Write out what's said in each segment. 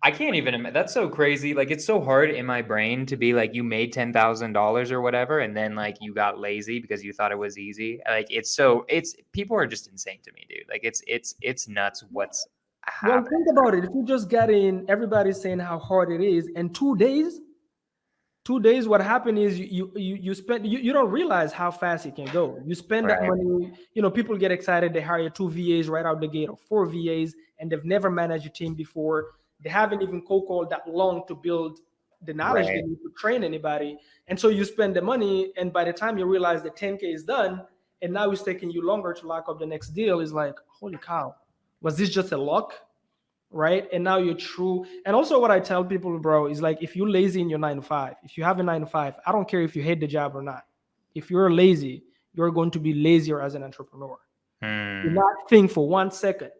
I can't even imagine. That's so crazy. Like, it's so hard in my brain to be like, you made $10,000 or whatever, and then like you got lazy because you thought it was easy. Like, it's people are just insane to me, dude. Like, it's nuts what's Well, happening. think about it. If you just get in, everybody's saying how hard it is, and 2 days, 2 days, what happened is you spend you don't realize how fast it can go. You spend that Right. money, people get excited, they hire two VAs right out the gate or four VAs, and they've never managed a team before. They haven't even cold called that long to build the knowledge they Right. need to train anybody. And so you spend the money, and by the time you realize the 10K is done, and now it's taking you longer to lock up the next deal, is like, holy cow, was this just a luck? Right? And now you're true. And also, what I tell people, bro, is like, if you're lazy in your 9 to 5, if you have a 9 to 5, I don't care if you hate the job or not. If you're lazy, you're going to be lazier as an entrepreneur. Do Hmm. not think for 1 second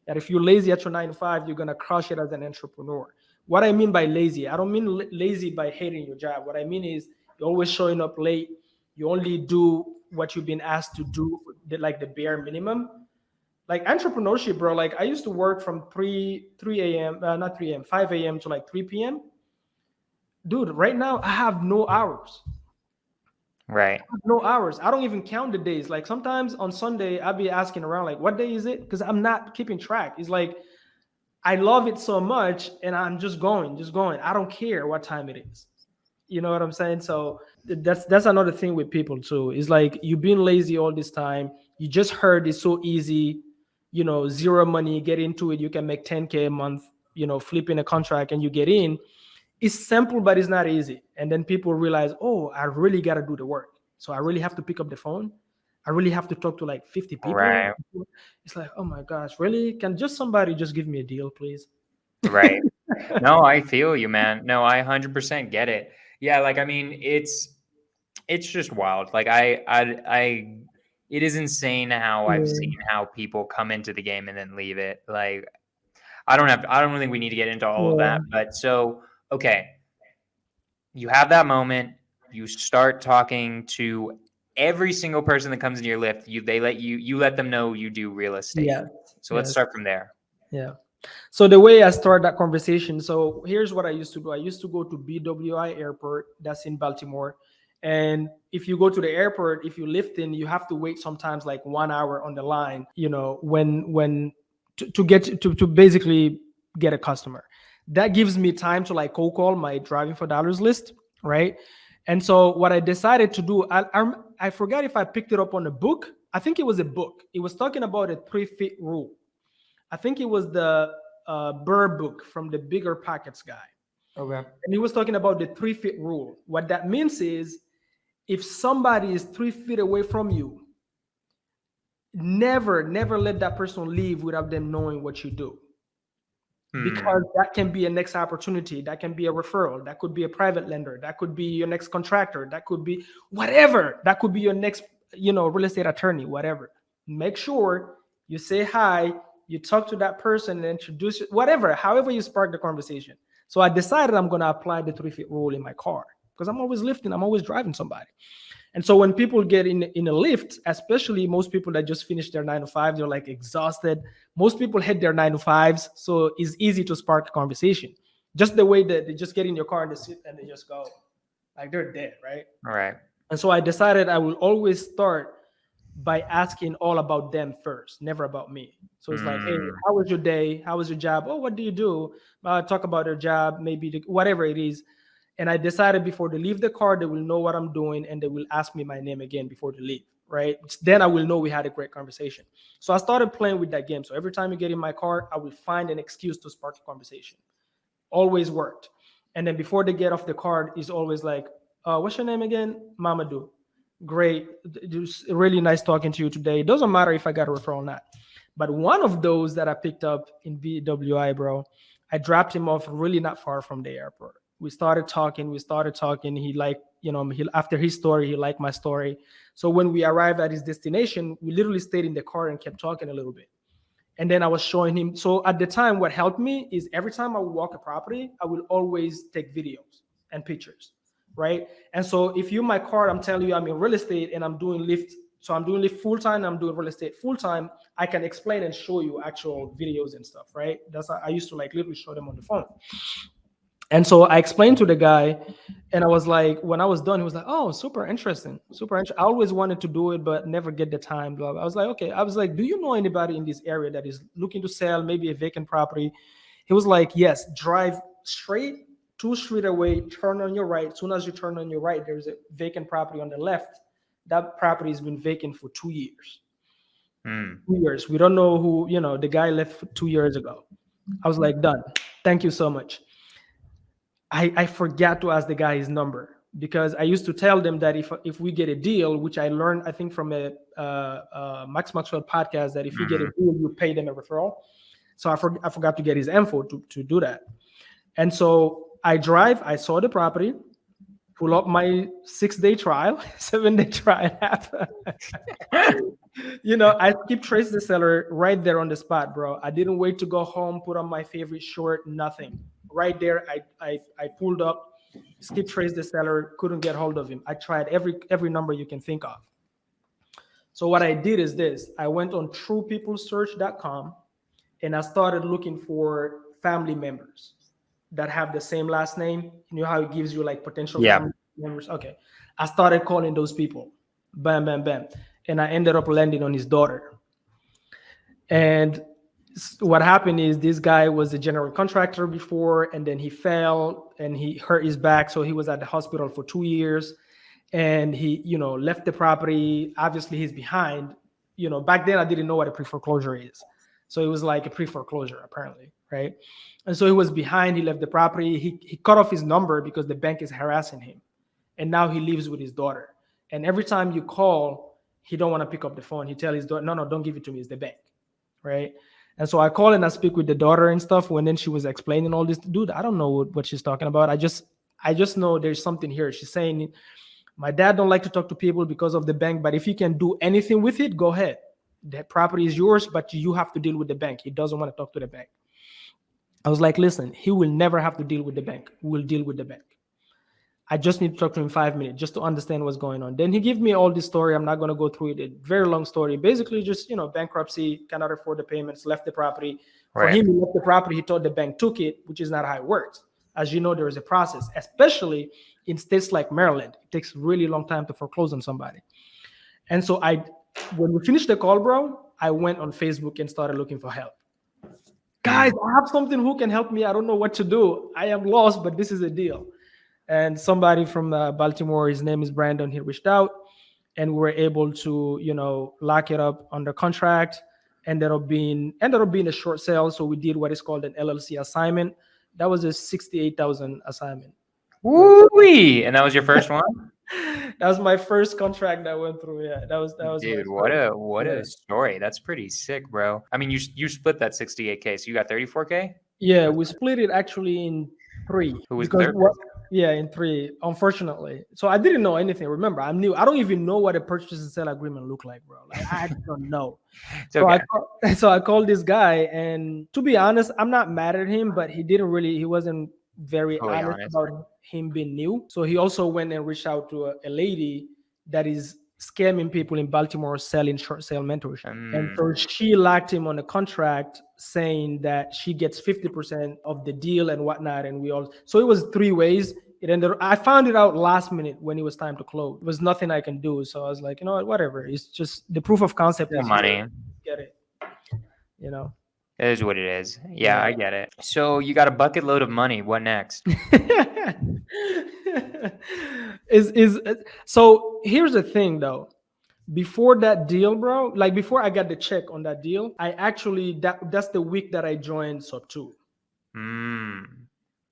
that if you're lazy at your 9 to 5, you're going to crush it as an entrepreneur. What I mean by lazy, I don't mean lazy by hating your job. What I mean is you're always showing up late. You only do what you've been asked to do, like the bare minimum. Like entrepreneurship, bro. Like I used to work from 3 a.m. Not 3 a.m., 5 a.m. to like 3 p.m. Dude, right now I have no hours. Right. No hours. I don't even count the days. Like sometimes on Sunday, I'll be asking around, like, what day is it? Because I'm not keeping track. It's like I love it so much, and I'm just going, just going. I don't care what time it is. You know what I'm saying? So that's another thing with people too. It's like you've been lazy all this time. You just heard it's so easy, zero money, get into it. You can make 10K a month, flipping a contract and you get in. It's simple, but it's not easy. And then people realize, oh, I really got to do the work. So I really have to pick up the phone. I really have to talk to like 50 people. Right. It's like, oh my gosh, really? Can just somebody just give me a deal, please? Right. No, I feel you, man. No, I 100% get it. Yeah, like I mean, it's just wild. Like it is insane how I've Yeah. seen how people come into the game and then leave it. Like I don't think we need to get into all of Yeah. that, but so okay, you have that moment, you start talking to every single person that comes into your lift. You let them know you do real estate. Yes. So let's Yes. start from there. Yeah. So the way I start that conversation, so here's what I used to do. I used to go to BWI Airport, that's in Baltimore. And if you go to the airport, if you lift in, you have to wait sometimes like 1 hour on the line, when to get to basically get a customer. That gives me time to like cold call my driving for dollars list, right? And so what I decided to do, I forgot if I picked it up on a book. I think it was a book. It was talking about a 3 feet rule. I think it was the Burr book from the Bigger Pockets guy. Okay. And he was talking about the 3 feet rule. What that means is if somebody is 3 feet away from you, never let that person leave without them knowing what you do. Hmm. Because that can be a next opportunity. That can be a referral. That could be a private lender. That could be your next contractor. That could be whatever. That could be your next, real estate attorney, whatever. Make sure you say hi, you talk to that person and introduce whatever, however you spark the conversation. So I decided I'm going to apply the 3 feet rule in my car because I'm always lifting, I'm always driving somebody. And so when people get in a lift, especially most people that just finished their 9 to 5, they're like exhausted. Most people hit their 9 to 5s, so it's easy to spark a conversation. Just the way that they just get in your car and they sit and they just go, like they're dead, right? All right. And so I decided I will always start by asking all about them first, never about me. So it's like, hey, Hmm. how was your day? How was your job? Oh, what do you do? Talk about their job, maybe whatever it is. And I decided before they leave the car, they will know what I'm doing and they will ask me my name again before they leave, right? Then I will know we had a great conversation. So I started playing with that game. So every time you get in my car, I will find an excuse to spark a conversation. Always worked. And then before they get off the car, is always like, what's your name again? Mamadou. Great. It was really nice talking to you today. It doesn't matter if I got a referral or not. But one of those that I picked up in BWI, bro, I dropped him off really not far from the airport. We started talking. We started talking. He liked, after his story, he liked my story. So when we arrived at his destination, we literally stayed in the car and kept talking a little bit. And then I was showing him. So at the time, what helped me is every time I would walk a property, I will always take videos and pictures, right? And so if you're my car, I'm telling you I'm in real estate and I'm doing lift So I'm doing it full time. I'm doing real estate full time. I can explain and show you actual videos and stuff, right? That's I used to like literally show them on the phone. And so I explained to the guy, and I was like, when I was done, he was like, "Oh, super interesting, super interesting. I always wanted to do it, but never get the time." Blah, blah. I was like, "Okay." I was like, "Do you know anybody in this area that is looking to sell maybe a vacant property?" He was like, "Yes. Drive straight 2 street away, turn on your right. As soon as you turn on your right, there's a vacant property on the left. That property has been vacant for 2 years. 2 years. We don't know who. The guy left 2 years ago." I was like, "Done. Thank you so much." I forgot to ask the guy his number, because I used to tell them that if we get a deal, which I learned I think from a Max Maxwell podcast, that if you get a deal, you pay them a referral. So I forgot to get his info to do that. And so I saw the property, pull up my 6-day trial, 7-day trial. I skip trace the seller right there on the spot, bro. I didn't wait to go home, put on my favorite short, nothing. Right there, I pulled up, skip trace the seller, couldn't get hold of him. I tried every number you can think of. So what I did is this: I went on truepeoplesearch.com and I started looking for family members that have the same last name. You know how it gives you like potential family members? Okay. I started calling those people. Bam, bam, bam. And I ended up landing on his daughter. And what happened is this guy was a general contractor before, and then he fell and he hurt his back. So he was at the hospital for 2 years, and he, left the property. Obviously he's behind. Back then I didn't know what a pre-foreclosure is. So it was like a pre-foreclosure apparently, right? And so he was behind. He left the property. He cut off his number because the bank is harassing him. And now he lives with his daughter. And every time you call, he don't want to pick up the phone. He tells his daughter, no, don't give it to me. It's the bank, right? And so I call and I speak with the daughter and stuff. When then she was explaining all this, dude, I don't know what she's talking about. I just know there's something here. She's saying, my dad don't like to talk to people because of the bank, but if you can do anything with it, go ahead. The property is yours, but you have to deal with the bank. He doesn't want to talk to the bank. I was like, listen, he will never have to deal with the bank. We'll deal with the bank. I just need to talk to him 5 minutes just to understand what's going on. Then he gave me all this story. I'm not going to go through it. A very long story. Basically, just, bankruptcy, cannot afford the payments, left the property. For him, he left the property. He thought the bank took it, which is not how it works. As you know, there is a process, especially in states like Maryland. It takes a really long time to foreclose on somebody. And so when we finished the call, bro, I went on Facebook and started looking for help. Guys, I have something who can help me. I don't know what to do. I am lost, but this is a deal. And somebody from Baltimore, his name is Brandon, he reached out, and we were able to, lock it up under contract. Ended up being a short sale. So we did what is called an LLC assignment. That was a $68,000 assignment. Woo-wee! And that was your first one? That was my first contract that went through. Yeah, that was. Dude, what a story. That's pretty sick, bro. I mean, you split that 68K, so you got 34K? Yeah, we split it actually in 3. Who was the third? Yeah, in 3, unfortunately. So I didn't know anything. Remember, I'm new. I don't even know what a purchase and sale agreement look like, bro. Like, I don't know. So I called this guy, and to be honest, I'm not mad at him, but he wasn't very honest about him being new. So he also went and reached out to a lady that is scamming people in Baltimore selling short sale mentorship. And so she locked him on a contract saying that she gets 50% of the deal and whatnot. And so it was 3 ways. I found it out last minute when it was time to close. There was nothing I can do. So I was like, you know what, whatever. It's just the proof of concept is money. Get it. It is what it is. Yeah, I get it. So you got a bucket load of money. What next? So here's the thing though. Before that deal, bro, like before I got the check on that deal, I actually that's the week that I joined Sub 2.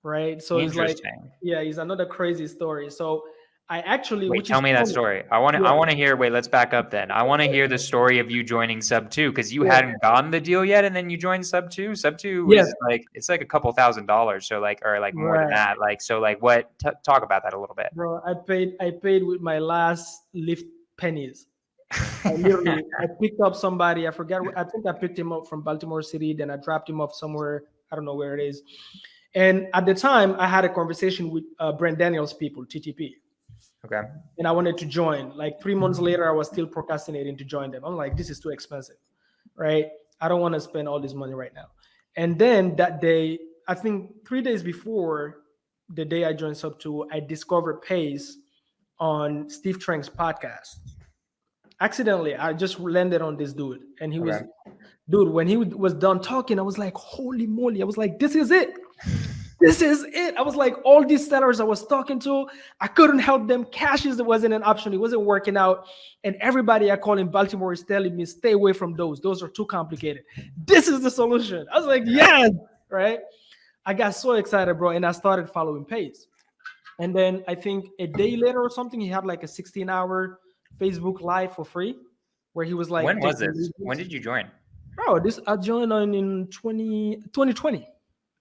Right. So it's like, it's another crazy story. So I actually tell me that story. I want to hear. Wait, let's back up then. I want to hear the story of you joining Sub 2 because you hadn't gotten the deal yet, and then you joined Sub 2. Sub 2 is like it's like a couple $1,00000. So more than that. What? Talk about that a little bit, bro. I paid with my last Lyft pennies. I picked up somebody. I forgot. I think I picked him up from Baltimore City. Then I dropped him off somewhere. I don't know where it is. And at the time, I had a conversation with Brent Daniels people, TTP. Okay. and I wanted to join. Like 3 months later, I was still procrastinating to join them. I'm like, this is too expensive, right? I don't want to spend all this money right now. And then that day, I think 3 days before the day I joined Sub 2, I discovered Pace on Steve Trank's podcast. Accidentally, I just landed on this dude, and he was, Okay. dude, when he was done talking, I was like, holy moly. I was like, this is it. This is it. I was like, all these sellers I was talking to, I couldn't help them. Cash wasn't an option. It wasn't working out. And everybody I call in Baltimore is telling me, stay away from those. Those are too complicated. This is the solution. I was like, yes, right? I got so excited, bro. And I started following Pace. And then I think a day later or something, he had like a 16-hour Facebook Live for free where he was like, When was taking this? When meetings. did you join? Bro, this I joined on in 2020.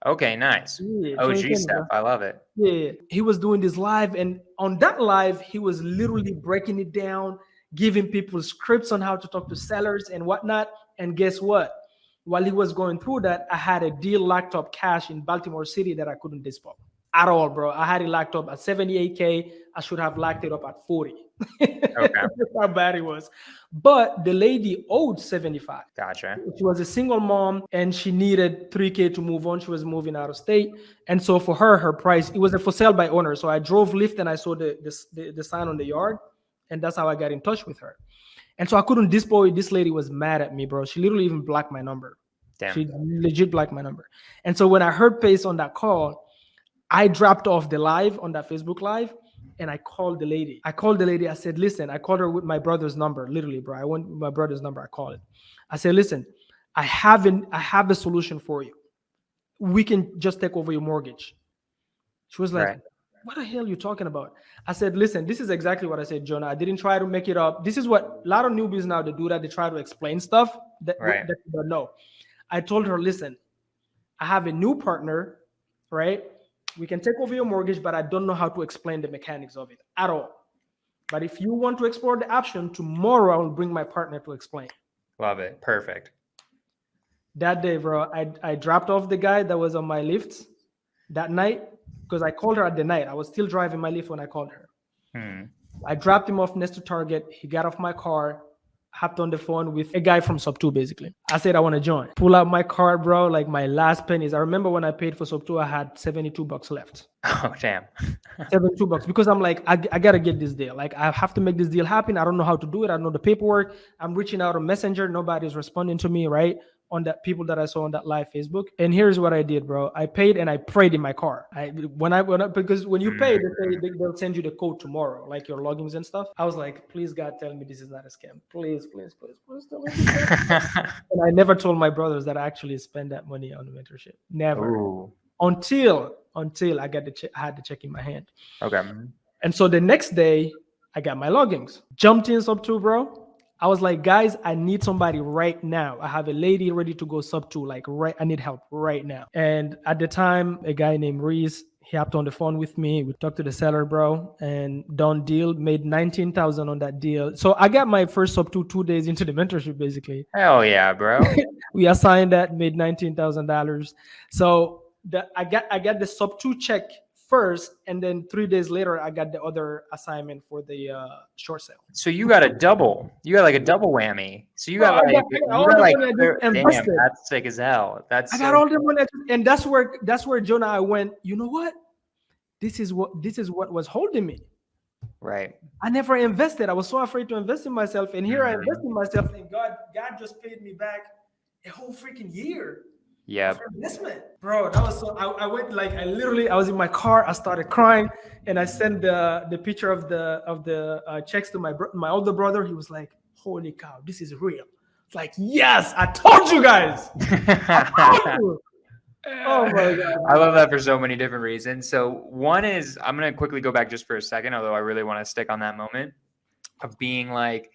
Okay, nice. Yeah, OG 2020, stuff. bro. I love it. Yeah, he was doing this live, and on that live, he was literally breaking it down, giving people scripts on how to talk to sellers and whatnot. And guess what? While he was going through that, I had a deal locked up cash in Baltimore City that I couldn't dispose at all, bro. I had it locked up at 78K. I should have locked it up at 40. Okay. That's how bad it was. But the lady owed 75. Gotcha. She was a single mom and she needed 3K to move on. She was moving out of state. And so for her, her price, it was a for sale by owner. So I drove Lyft and I saw the sign on the yard. And that's how I got in touch with her. And so I couldn't dispose. This lady was mad at me, bro. She literally even blocked my number. Damn. She legit blocked my number. And so when I heard Pace on that call, I dropped off the live on that Facebook live and I called the lady. I said, listen, I called her with my brother's number, literally, bro. I want my brother's number. I called it. I said, listen, I have a solution for you. We can just take over your mortgage. She was like, Right. what the hell are you talking about? I said, listen, this is exactly what I said, Jonah. I didn't try to make it up. This is what a lot of newbies now, they do that. They try to explain stuff that Right. you don't know. I told her, listen, I have a new partner, right? We can take over your mortgage, but I don't know how to explain the mechanics of it at all. But if you want to explore the option, tomorrow I will bring my partner to explain. Love it. Perfect. That day, bro, I dropped off the guy that was on my lift that night because I called her at the night. I was still driving my lift when I called her. I dropped him off next to Target. He got off my car, hopped on the phone with a guy from Sub 2, basically. I said, I want to join. Pull out my card, bro, like my last pennies. I remember when I paid for Sub 2, I had $72 left. Oh, damn. $72 because I'm like, I got to get this deal. Like, I have to make this deal happen. I don't know how to do it. I don't know the paperwork. I'm reaching out on Messenger. Nobody's responding to me, right? On that people that I saw on that live Facebook. And here's what I did, bro. I paid and I prayed in my car. Because when you pay, they'll send you the code tomorrow, like your logins and stuff. I was like, please God, tell me this is not a scam. Please tell me this is not a scam. And I never told my brothers that I actually spent that money on the mentorship. Never. Ooh. Until I got I had the check in my hand. Okay. And so the next day, I got my logins. Jumped in Sub 2, bro. I was like, guys, I need somebody right now. I have a lady ready to go Sub 2. Like, right, I need help right now. And at the time, a guy named Reese, he hopped on the phone with me. We talked to the seller, bro, and done deal. Made 19,000 on that deal. So I got my first Sub 2 2 days into the mentorship, basically. Hell yeah, bro. We assigned that, made $19,000. So I got the Sub 2 check first, and then 3 days later, I got the other assignment for the short sale. So you got a double. You got like a double whammy. So you Bro, got like, damn, invested. that's sick as hell. That's I got all the money, and that's where Jonah, I went, you know what? This is what was holding me. Right. I never invested. I was so afraid to invest in myself, and here I invested in myself, and God just paid me back a whole freaking year. Yeah. Investment, bro. That was so. I went like I was in my car. I started crying, and I sent the picture of the checks to my older brother. He was like, "Holy cow, this is real." It's like, yes, I told you guys. I told you. Oh my God. I love that for so many different reasons. So one is, I'm going to quickly go back just for a second, although I really want to stick on that moment of being like,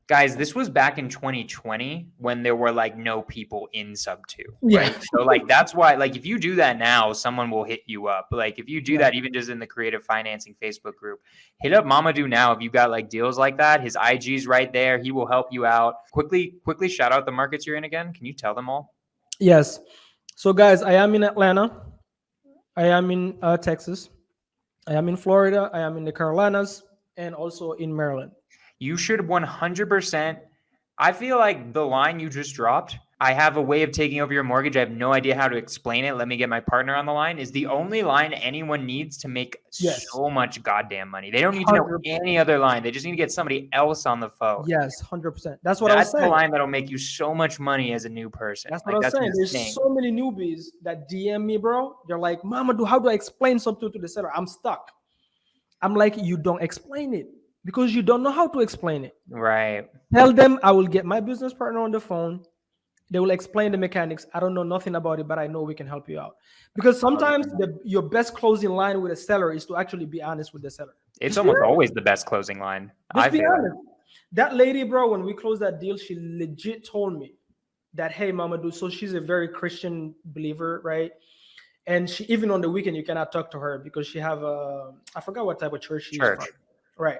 guys, this was back in 2020 when there were like no people in Sub 2. Right? Yeah. So like, that's why, like, if you do that now, someone will hit you up. Like if you do that, even just in the creative financing Facebook group, hit up Mamadou now. If you got like deals like that, his IG's right there. He will help you out. Quickly shout out the markets you're in again. Can you tell them all? Yes. So guys, I am in Atlanta. I am in Texas. I am in Florida. I am in the Carolinas. and also in Maryland. You should 100%. I feel like the line you just dropped, I have a way of taking over your mortgage. I have no idea how to explain it. Let me get my partner on the line, is the only line anyone needs to make Yes, so much goddamn money. They don't need to know 100%. any other line. They just need to get somebody else on the phone. Yes, 100%. That's what I was That's the saying. line that'll make you so much money as a new person. That's what I Like, was that's saying. There's insane. so many newbies that DM me, bro. They're like, Mamadou, how do I explain something to the seller? I'm stuck. I'm like, you don't explain it because you don't know how to explain it. Right. Tell them I will get my business partner on the phone. They will explain the mechanics. I don't know nothing about it, but I know we can help you out. Because sometimes your best closing line with a seller is to actually be honest with the seller. It's almost always the best closing line. Just I be feel honest. That lady, bro, when we closed that deal, she legit told me that, hey, Mamadou, so she's a very Christian believer, right? And she, even on the weekend, you cannot talk to her because she have I forgot what type of church she's from. Right.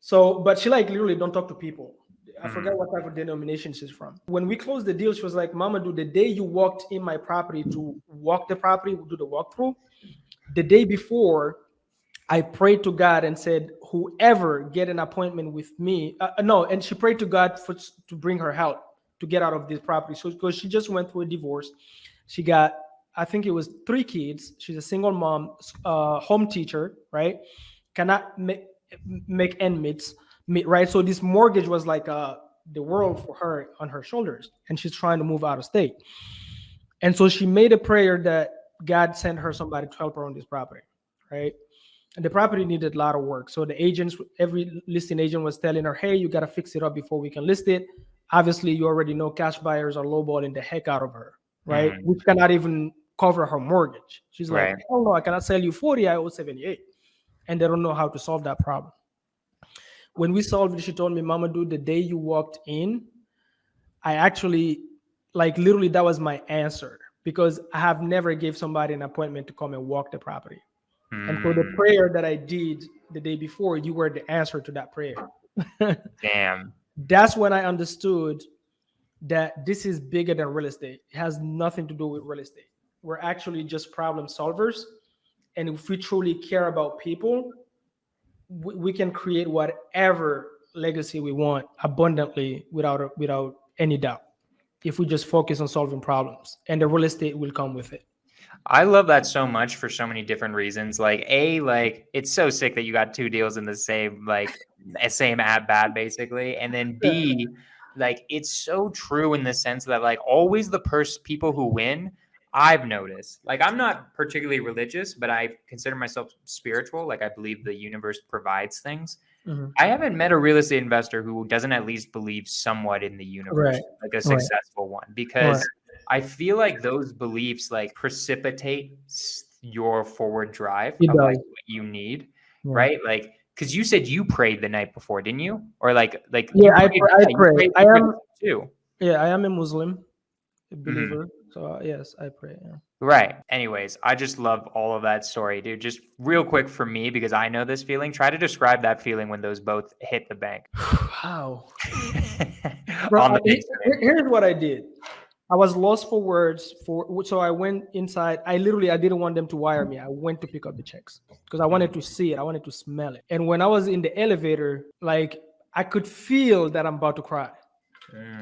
So, but she like literally don't talk to people. I forgot what type of denomination she's from. When we closed the deal, she was like, Mamadou, the day you walked in my property to walk the property, do the walkthrough, the day before, I prayed to God and said, whoever get an appointment with me, no, and she prayed to God to bring her help to get out of this property. So because she just went through a divorce, she got, I think it was 3 kids. She's a single mom, home teacher, right? Cannot make ends meet, right? So this mortgage was like the world for her on her shoulders, and she's trying to move out of state. And so she made a prayer that God sent her somebody to help her on this property, right? And the property needed a lot of work. So the agents, every listing agent was telling her, hey, you got to fix it up before we can list it. Obviously, you already know cash buyers are lowballing the heck out of her, right? Which cannot even cover her mortgage. She's like, hell no, I cannot sell you 40, I owe 78. And they don't know how to solve that problem. When we solved it, she told me, Mamadou, the day you walked in, I actually, like literally that was my answer, because I have never gave somebody an appointment to come and walk the property. And for the prayer that I did the day before, you were the answer to that prayer. Damn. That's when I understood that this is bigger than real estate. It has nothing to do with real estate. We're actually just problem solvers. And if we truly care about people, we can create whatever legacy we want abundantly without any doubt, if we just focus on solving problems, and the real estate will come with it. I love that so much for so many different reasons. Like, like it's so sick that you got 2 deals in the same, like same at bat basically. And then B, like it's so true in the sense that like always the people who win, I've noticed, like I'm not particularly religious, but I consider myself spiritual. Like I believe the universe provides things. I haven't met a real estate investor who doesn't at least believe somewhat in the universe, like a successful one, because I feel like those beliefs like precipitate your forward drive of like what you need, right? Like, because you said you prayed the night before, didn't you? Or like yeah, I pray. I am too. Yeah, I am a Muslim, a believer. So yes, I pray. Yeah. Right. Anyways, I just love all of that story, dude. Just real quick for me, because I know this feeling. Try to describe that feeling when those both hit the bank. How? Bro, here's what I did. I was lost for words so I went inside. I didn't want them to wire me. I went to pick up the checks because I wanted to see it. I wanted to smell it. And when I was in the elevator, like I could feel that I'm about to cry.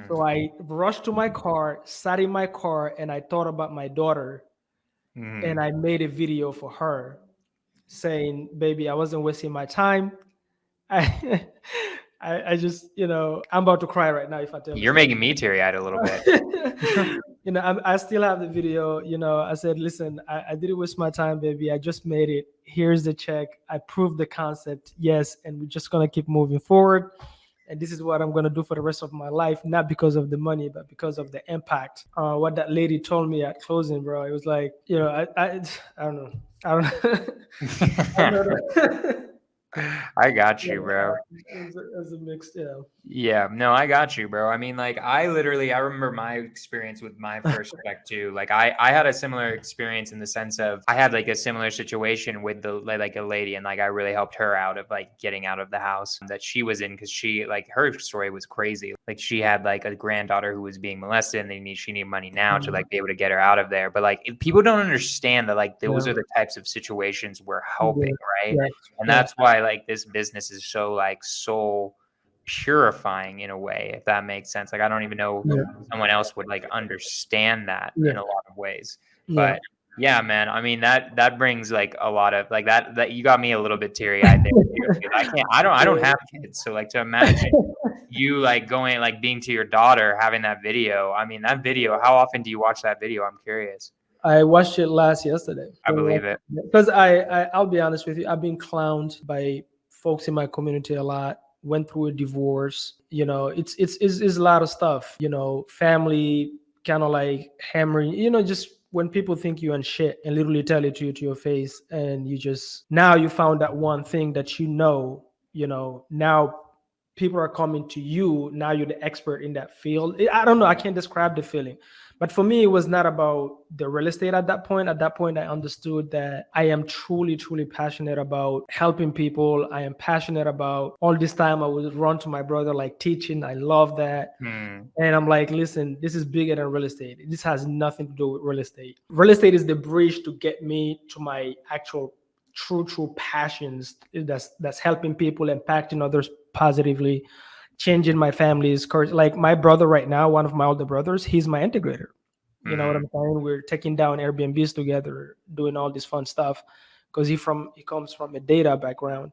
So I rushed to my car, sat in my car, and I thought about my daughter. And I made a video for her saying, baby, I wasn't wasting my time. I just, I'm about to cry right now if I tell you. You're making me teary-eyed a little bit. I still have the video. I said, listen, I didn't waste my time, baby. I just made it. Here's the check. I proved the concept. Yes. And we're just going to keep moving forward. And this is what I'm going to do for the rest of my life, not because of the money, but because of the impact. What that lady told me at closing, bro, it was like, I don't know. I don't know. I got you, bro. It was a mixed, Yeah, no, I got you, bro. I mean, like, I remember my experience with my first spec too. Like, I had a similar experience in the sense of I had like a similar situation with like a lady, and like I really helped her out of like getting out of the house that she was in, because she, like, her story was crazy. Like, she had like a granddaughter who was being molested, and she needed money now to like be able to get her out of there. But like, people don't understand that like those are the types of situations we're helping, right? And that's why like this business is so like soul purifying in a way, if that makes sense. Like I don't even know Yeah. someone else would like understand that Yeah. in a lot of ways. Yeah. But yeah, man. I mean that brings like a lot of like that you got me a little bit teary eyed there too. Because I don't have kids, so like to imagine you like going like being to your daughter having that video. I mean that video. How often do you watch that video? I'm curious. I watched it yesterday. I believe it. Because I'll be honest with you, I've been clowned by folks in my community a lot. Went through a divorce. It's a lot of stuff. Family kind of like hammering. Just when people think you're on shit and literally tell it to you to your face, and you just now you found that one thing that now people are coming to you. Now you're the expert in that field. I don't know. I can't describe the feeling. But for me, it was not about the real estate at that point. At that point, I understood that I am truly, truly passionate about helping people. I am passionate about all this time I would run to my brother, like teaching. I love that. And I'm like, listen, this is bigger than real estate. This has nothing to do with real estate. Real estate is the bridge to get me to my actual true passions that's helping people, impacting others positively, changing my family's course. Like my brother right now, one of my older brothers, he's my integrator. You know what I'm saying? We're taking down Airbnbs together, doing all this fun stuff because he comes from a data background.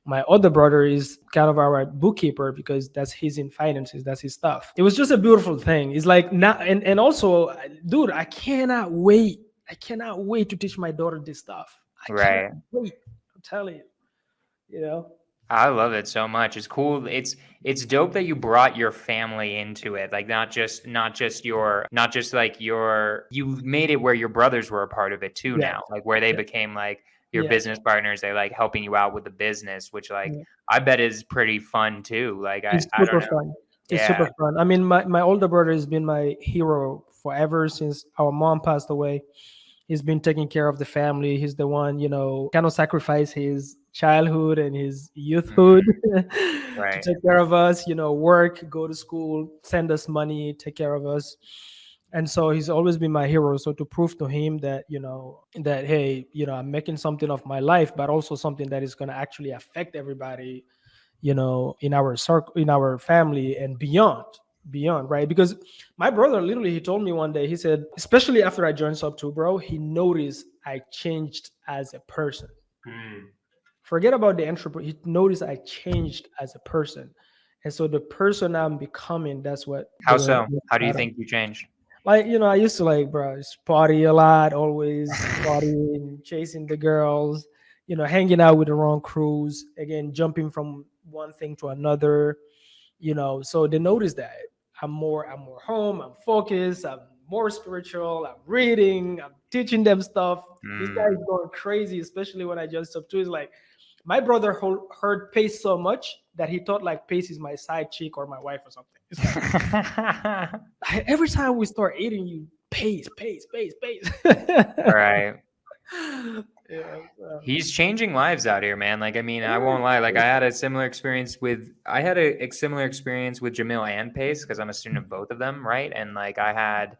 My other brother is kind of our bookkeeper because that's his in finances, that's his stuff. It was just a beautiful thing. It's like now, and also, dude, I cannot wait. I cannot wait to teach my daughter this stuff. I Right. can't wait. I'm telling you, you know. I love it so much. It's cool. It's dope that you brought your family into it. Like not just like you made it where your brothers were a part of it too Yeah. now. Like where they became like your Yeah. business partners, they like helping you out with the business, which like Yeah. I bet is pretty fun too. Like It's I don't super know. fun. It's Yeah. super fun. I mean, my older brother has been my hero forever since our mom passed away. He's been taking care of the family. He's the one, kind of sacrifice his childhood and his youthhood to Right. take care of us, work, go to school, send us money, take care of us. And so he's always been my hero. So to prove to him that, that, hey, I'm making something of my life, but also something that is going to actually affect everybody, in our circle, in our family and beyond, right? Because my brother literally, he told me one day, he said, especially after I joined Sub 2, bro, he noticed I changed as a person. Forget about the entrepreneur. He noticed I changed as a person. And so the person I'm becoming, that's what How so? How do you think you changed? like, I used to like, bro, just party a lot, always partying, chasing the girls, hanging out with the wrong crews, again, jumping from one thing to another, so they notice that I'm more home, I'm focused, I'm more spiritual, I'm reading, I'm teaching them stuff. This guy is going crazy, especially when I just up to is like my brother heard Pace so much that he thought like Pace is my side chick or my wife or something. It's like, every time we start eating, you Pace. Right. Yeah, so. He's changing lives out here, man. Like, I mean, I won't lie. Like, I had a similar experience with Jamil and Pace because I'm a student of both of them, right? And like, I had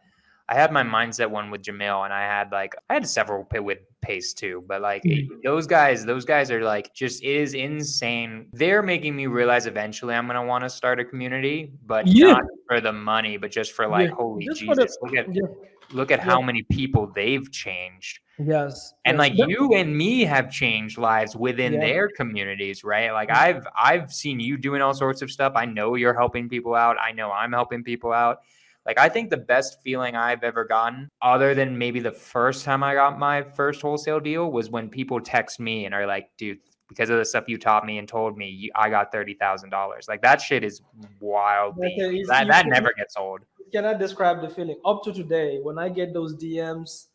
my mindset one with Jamil, and I had several with Pace too. But like, those guys are like, just it is insane. They're making me realize eventually I'm gonna want to start a community, but not for the money, but just for like, holy Just for Jesus, look at how yeah. many people they've changed. Yes. And like you and me have changed lives within Yeah. their communities, right? Like I've seen you doing all sorts of stuff. I know you're helping people out. I know I'm helping people out. Like I think the best feeling I've ever gotten, other than maybe the first time I got my first wholesale deal, was when people text me and are like, dude, because of the stuff you taught me and told me, I got $30,000. Like that shit is wild. That never gets old. You cannot describe the feeling. Up to today, when I get those DMs,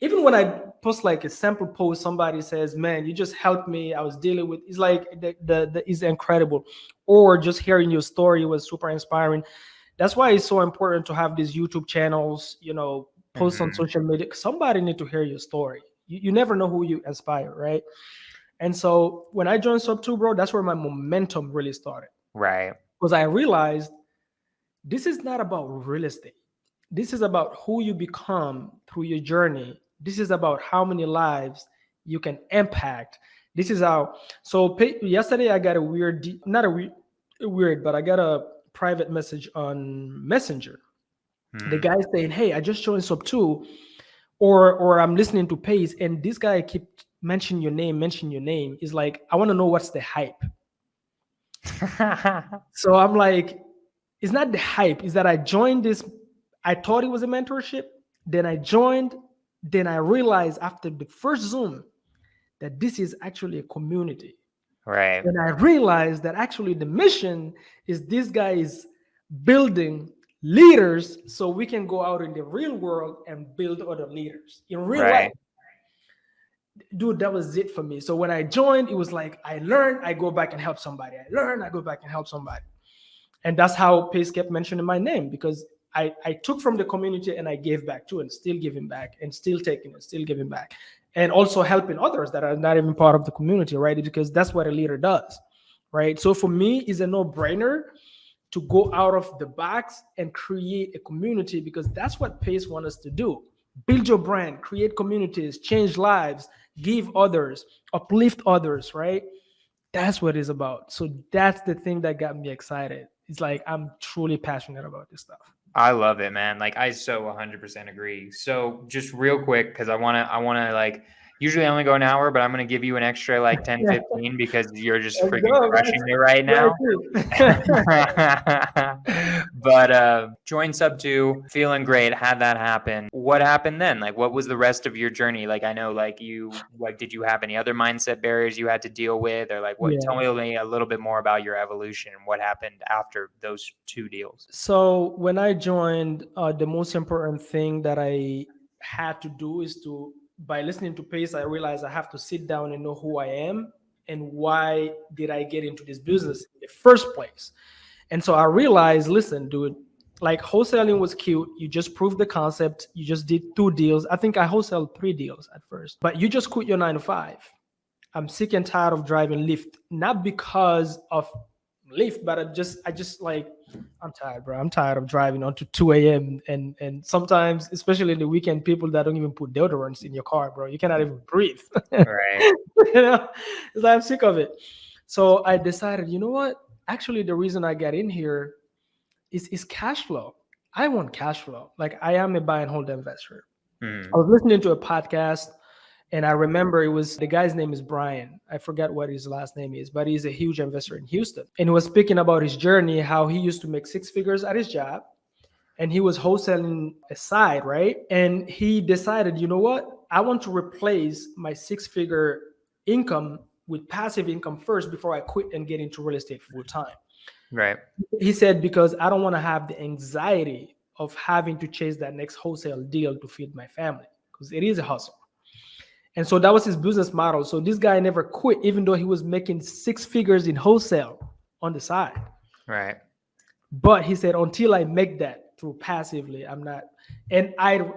even when I post like a sample post, somebody says, "Man, you just helped me. I was dealing with." It's like the is incredible, or just hearing your story was super inspiring. That's why it's so important to have these YouTube channels. Post on social media. Somebody need to hear your story. You never know who you inspire, right? And so when I joined Sub 2, bro, that's where my momentum really started. Right. Because I realized this is not about real estate. This is about who you become through your journey. This is about how many lives you can impact. This is how. So yesterday I got a not weird, but I got a private message on Messenger. The guy saying, "Hey, I just joined sub two, or I'm listening to Pace, and this guy keep mention your name, mention your name. Is like, I want to know what's the hype." So I'm like, it's not the hype. Is that I joined this. I thought it was a mentorship. Then I joined. Then I realized after the first Zoom that this is actually a community. Right. And I realized that actually the mission is this guy is building leaders so we can go out in the real world and build other leaders in real life. Right. Dude, that was it for me. So when I joined, it was like I learned, I go back and help somebody. I learn, I go back and help somebody. And that's how Pace kept mentioning my name, because I took from the community and I gave back too, and still giving back and still taking and still giving back. And also helping others that are not even part of the community, right? Because that's what a leader does, right? So for me, it's a no-brainer to go out of the box and create a community, because that's what Pace wants us to do. Build your brand, create communities, change lives, give others, uplift others, right? That's what it's about. So that's the thing that got me excited. It's like I'm truly passionate about this stuff. I love it, man. Like I so 100% agree. So just real quick, because I want to like, usually I only go an hour, but I'm going to give you an extra like 10, 15 because you're just Let's freaking go, crushing guys. me right now. But join sub two, feeling great, had that happen. What happened then? Like what was the rest of your journey? Like I know like did you have any other mindset barriers you had to deal with, or like what Yeah. tell me a little bit more about your evolution and what happened after those 2 deals. So when I joined, the most important thing that I had to do is to, by listening to Pace, I realized I have to sit down and know who I am and why did I get into this business in the first place. And so I realized, listen, dude, like wholesaling was cute. You just proved the concept. You just did 2 deals. I think I wholesaled 3 deals at first, but you just quit your 9 to 5. I'm sick and tired of driving Lyft, not because of Lyft, but I just like, I'm tired, bro. I'm tired of driving until 2 a.m. and sometimes, especially in the weekend, people that don't even put deodorants in your car, bro. You cannot even breathe. Right. You know, it's like I'm sick of it. So I decided, you know what? Actually, the reason I got in here is cash flow. I want cash flow. Like I am a buy and hold investor. I was listening to a podcast, and I remember it was, the guy's name is Brian. I forget what his last name is, but he's a huge investor in Houston. And he was speaking about his journey, how he used to make 6 figures at his job and he was wholesaling aside, right? And he decided, you know what? I want to replace my 6-figure income with passive income first before I quit and get into real estate full time. Right. He said, because I don't want to have the anxiety of having to chase that next wholesale deal to feed my family, because it is a hustle. And so that was his business model. So this guy never quit, even though he was making 6 figures in wholesale on the side. Right. But he said, until I make that through passively, I'm not. And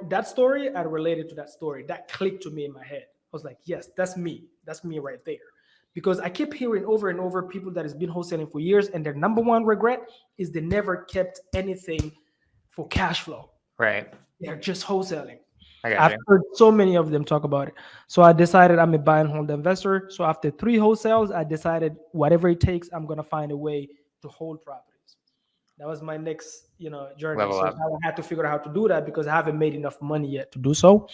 that story, I related to that story. That clicked to me in my head. I was like, yes, that's me. That's me right there. Because I keep hearing over and over people that has been wholesaling for years, and their number one regret is they never kept anything for cash flow. Right. They're just wholesaling. I got I've you. heard so many of them talk about it. So I decided I'm a buy and hold investor. So after 3 wholesales, I decided whatever it takes, I'm going to find a way to hold properties. That was my next, journey. Level So up. now I had to figure out how to do that because I haven't made enough money yet to do so.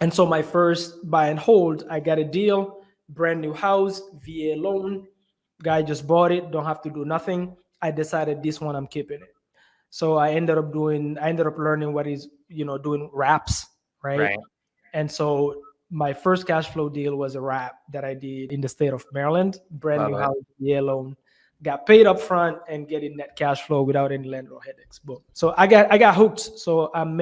And so my first buy and hold, I got a deal, brand new house, VA loan. Guy just bought it, don't have to do nothing. I decided this one I'm keeping it. So I ended up learning what is, doing wraps, right? Right. And so my first cash flow deal was a wrap that I did in the state of Maryland, brand Love new it. house, VA loan, got paid up front and getting net cash flow without any landlord headaches. Boom. So I got hooked. So I'm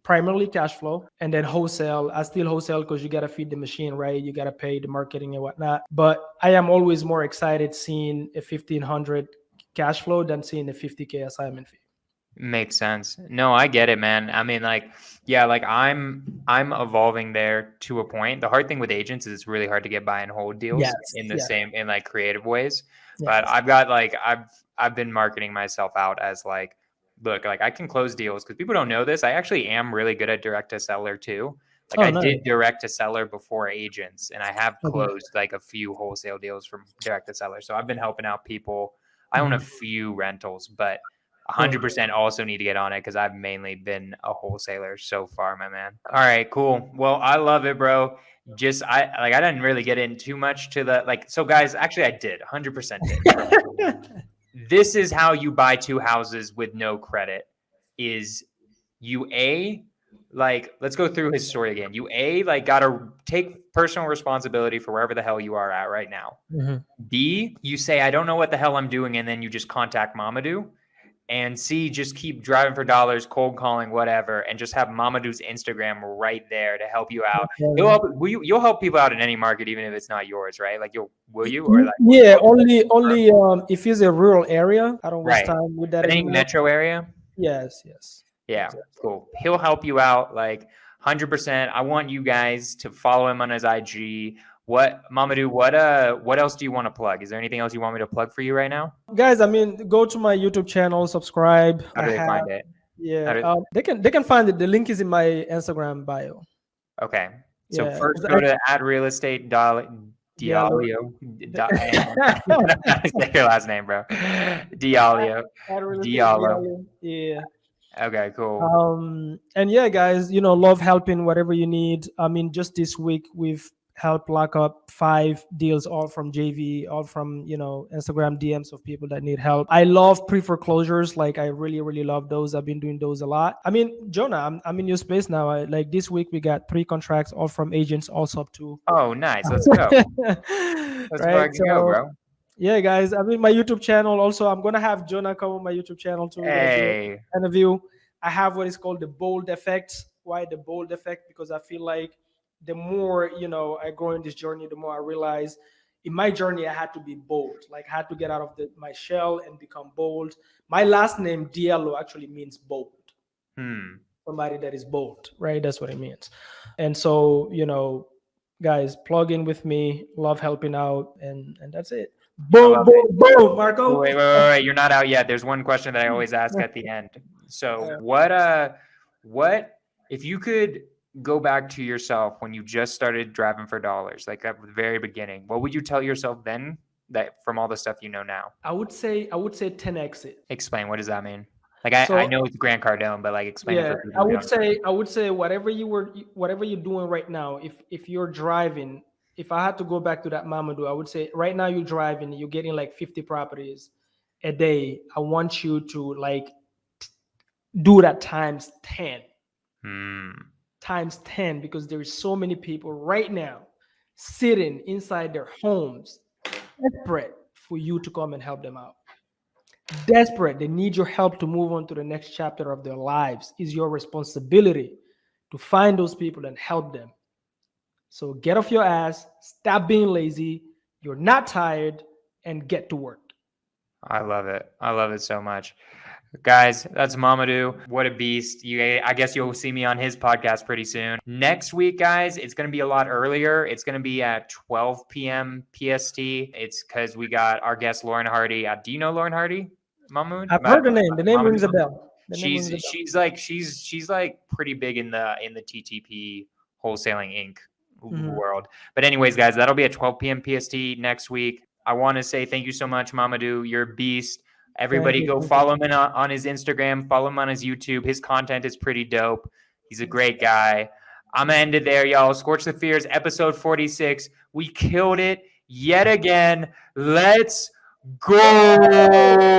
primarily cash flow, and then wholesale. I still wholesale because you got to feed the machine, right? You got to pay the marketing and whatnot. But I am always more excited seeing a 1,500 cash flow than seeing a 50K assignment fee. Makes sense. No, I get it, man. I mean, like, yeah, like I'm evolving there to a point. The hard thing with agents is it's really hard to get buy and hold deals in like creative ways. But Yes. I've got like I've been marketing myself out as like, look, like I can close deals because people don't know this. I actually am really good at direct to seller too. Like Oh, I nice. did direct to seller before agents, and I have Okay. closed like a few wholesale deals from direct to seller. So I've been helping out people. I own a few rentals, but 100% also need to get on it because I've mainly been a wholesaler so far, my man. All right, cool. Well, I love it, bro. Just I didn't really get in too much to the like. So guys, actually, I did 100% did. This is how you buy 2 houses with no credit. Is you like, let's go through his story again. You like gotta take personal responsibility for wherever the hell you are at right now. B, you say I don't know what the hell I'm doing, and then you just contact Mamadou. And C, just keep driving for dollars, cold calling, whatever, and just have Mamadou's Instagram right there to help you out. You'll help people out in any market, even if it's not yours, right? Like will you? Or like Yeah, only if it's a rural area. I don't waste right. time with that But any anymore. metro area? Yes. Yeah, Exactly. cool. He'll help you out like 100%. I want you guys to follow him on his IG. Mamadou, what else do you want to plug? Is there anything else you want me to plug for you right now? Guys, I mean, go to my YouTube channel, subscribe. How do they find it? Yeah, they can find it. The link is in my Instagram bio. Okay. So Yeah, first go to @realestateDialio. Say your last name, bro. Diallo. Diallo. Yeah. Okay, cool. And yeah, guys, love helping whatever you need. I mean, just this week we've helped lock up 5 deals, all from JV, all from Instagram DMs of people that need help. I love pre-foreclosures. Like I really, really love those. I've been doing those a lot. I mean, Jonah, I'm in your space now. Like this week we got 3 contracts, all from agents, also up to. Oh, nice. Let's go. Let's Right. go, bro. Yeah, guys. I mean, my YouTube channel also. I'm gonna have Jonah come on my YouTube channel too. Hey. Interview. I have what is called the bold effect. Why the bold effect? Because I feel like the more I grow in this journey, the more I realize in my journey I had to be bold. Like I had to get out of my shell and become bold. My last name Diallo actually means bold. Somebody that is bold, right? That's what it means. And so guys, plug in with me. Love helping out, and that's it. Boom, boom, Marco. Wait. You're not out yet. There's one question that I always ask at the end. So what if you could go back to yourself when you just started driving for dollars, like at the very beginning, what would you tell yourself then that from all the stuff you know now? I would say 10x it. Explain. What does that mean? Like I know it's Grant Cardone, but like explain it for people. I would say whatever you're doing right now, if you're driving, if I had to go back to that Mamadou, I would say right now you're driving, you're getting like 50 properties a day. I want you to like do that times 10. Times 10, because there is so many people right now sitting inside their homes, desperate for you to come and help them out. Desperate. They need your help to move on to the next chapter of their lives. It's your responsibility to find those people and help them. So get off your ass, stop being lazy. You're not tired, and get to work. I love it. I love it so much. Guys, that's Mamadou. What a beast. I guess you'll see me on his podcast pretty soon. Next week, guys, it's going to be a lot earlier. It's going to be at 12 p.m. PST. It's because we got our guest, Lauren Hardy. Do you know Lauren Hardy, Mamadou? I've heard the name. The name rings a bell. She's like pretty big in the TTP Wholesaling Inc. world. But anyways, guys, that'll be at 12 p.m. PST next week. I want to say thank you so much, Mamadou. You're a beast. Everybody go follow him on his Instagram, follow him on his YouTube. His content is pretty dope. He's a great guy. I'm going to end it there, y'all. Scorch the Fears, episode 46. We killed it yet again. Let's go.